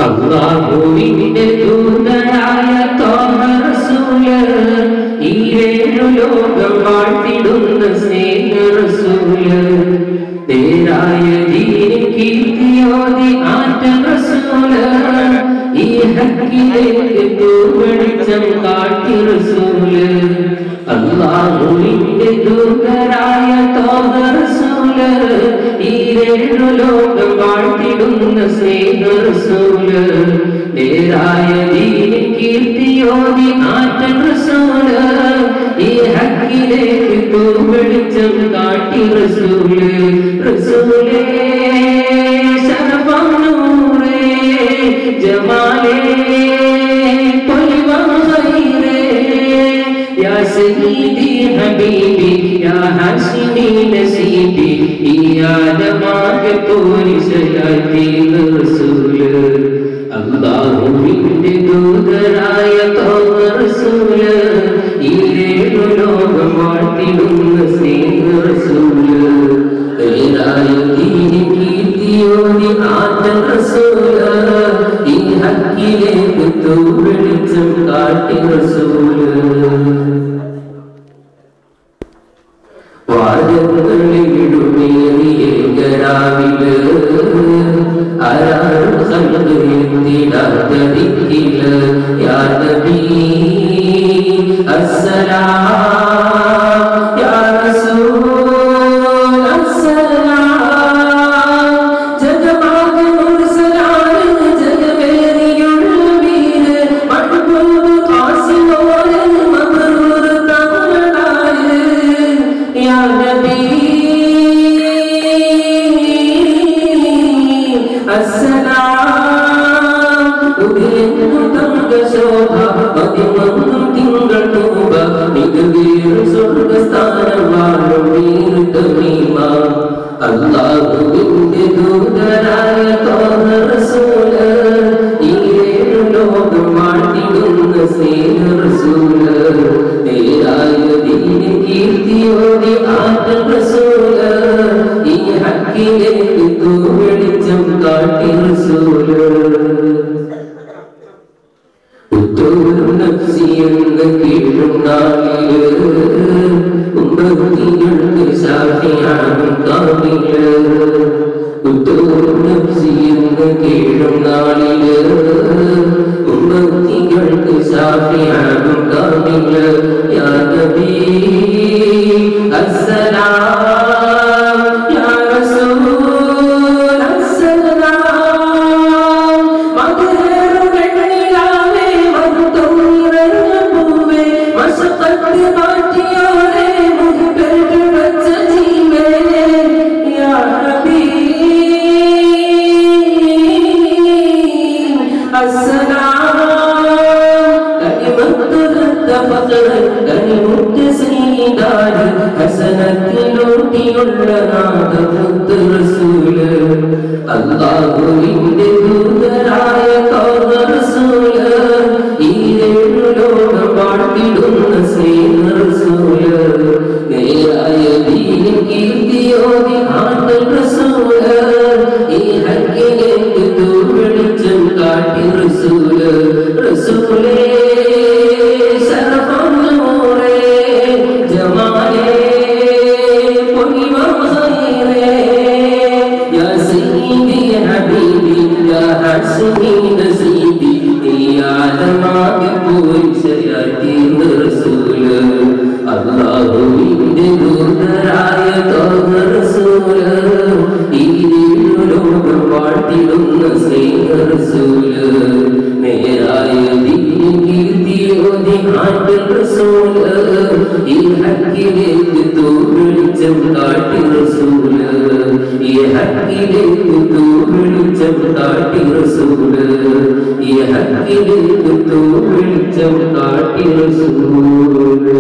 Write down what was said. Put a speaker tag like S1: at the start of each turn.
S1: അല്ലാഹുവിന്റെ ദൂതനായ ത്വാഹ റസൂല്, ഈ ഏഴു ലോകം വാഴ്ത്തിടുന്ന സ്നേഹ റസൂല്, നേരായ ദീനിൻ കീർത്തിയോതി ആറ്റൽ റസൂല്, ഈ ഹക്കിലേക്ക് തൂവെളിച്ചം കാട്ടി റസൂല്. അല്ലാഹുവിന്റെ ദൂതനായ ത്വാഹ റസൂല്, ഈ ഏഴു ലോകം വാഴ്ത്തിടുന്ന സ്നേഹ റസൂല്, നേരായ ദീനിൻ കീർത്തിയോതി ആറ്റൽ റസൂല്, ഈ ഹക്കിലേക്ക് തൂവെളിച്ചം കാട്ടി റസൂല്. റസൂലേ ശറഫാം നൂറേ ജമാലേ ത്വയ്യിബാ ഖൈറേ, യാ സയ്യിദി ഹബീബി യാ ഹാശിമി നസീബി, ഈ ആലമാകെ പോരിശയാത്തീന റസൂല്. അല്ലാഹുവിന്റെ ദൂതനായ ത്വാഹ റസൂല്, ഈ ഏഴു ലോകം വാഴ്ത്തിടുന്ന സ്നേഹ റസൂല്, നേരായ ദീനിൻ കീർത്തിയോതി ആറ്റൽ റസൂല്, ഈ ഹക്കിലേക്ക് തൂവെളിച്ചം കാട്ടി റസൂല്. വാദങ്ങളിടുമേറിയ ഗരാവില് ആരാരും സംഗീതിടാത്ത ദിക്കില്, യാ നബി അസ്സലാം യാ റസൂൽ അസ്സലാം, ജഗമാകെ മുർസലാണ് ജഗമേറിയുള്ള വീര്, മഹ്ബൂബ് ഖാസിമോന് മബ്റൂർ താനാര്, യാ നബി അസ്സലാം. ഉദിരുന്നു തങ്ക ശോഭ പതിമൊന്നും തിങ്കൾ തൂബ, മികവേറും സ്വർഗസ്ഥാനം വാഴും വീർ തമീമ. അല്ലാഹുവിന്റെ ദൂതനായ ത്വാഹ റസൂല്, ഈ ഏഴു ലോകം വാഴ്ത്തിടുന്ന സ്നേഹ റസൂല്, നേരായ ദീനിൻ കീർത്തിയോതി ആറ്റൽ റസൂല്, ഈ ഹക്കിലേക്ക് തൂവെളിച്ചം കാട്ടി റസൂല്. ഉത്തൂരും നഫ്സിയെന്ന കീഴും നാളില്, ഉമ്മത്തികൾക്ക് ശാഫിയാകും കാമില്. ഉത്തൂരും നഫ്സിയെന്ന കീഴും നാളില്, ഉമ്മത്തികൾക്ക് ശാഫിയാകും കാമില്, യാ നബി അസ്സലാം യാ റസൂൽ അസ്സലാം. മധുരങ്ങളിലാവേ മധുരപ്പൂവേ, മശഖത്ത് മാറ്റിയോരേ മുൻപേറ്റ് വച്ച ജീവേ, യാ ഹബീബ് അസ്സലാം. കലിമത്തുൽ ഫഖർ കലിമുത്ത് സീദാര്, ഹസനത്തിലൂട്ടിയുള്ള നാദമുത്ത് റസൂല്. അല്ലാഹുവിന്റെ ദൂതനായ ത്വാഹ റസൂല്, ഈ ഏഴു ലോകം വാഴ്ത്തിടുന്ന സ്നേഹ റസൂല്, നേരായ ദീനിൻ കീർത്തിയോതി ആറ്റൽ റസൂല്, ഈ ഹക്കിലേക്ക് തൂവെളിച്ചം കാട്ടി റസൂല്. റസൂലേ ശറഫാം നൂറേ ജമാലേ ത്വയ്യിബാ ഖൈറേ, യാ സയ്യിദി ഹബീബി യാ ഹാശിമി നസീബി, ഈ ആലമാകെ പോരിശയാത്തീന റസൂല്. അല്ലാഹുവിന്റെ ദൂതനായ ത്വാഹ റസൂല്, ഈ ഏഴു ലോകം വാഴ്ത്തിടുന്ന സ്നേഹ റസൂല്, നേരായ ദീനിൻ കീർത്തിയോതി ആറ്റൽ റസൂല്, ഈ ഹക്കിലേക്ക് തൂവെളിച്ചം കാട്ടി റസൂല്, ഈ ഹക്കിലേക്ക് തൂവെളിച്ചം കാട്ടി റസൂല്, ഈ ഹക്കിലേക്ക് തൂവെളിച്ചം കാട്ടി റസൂല്.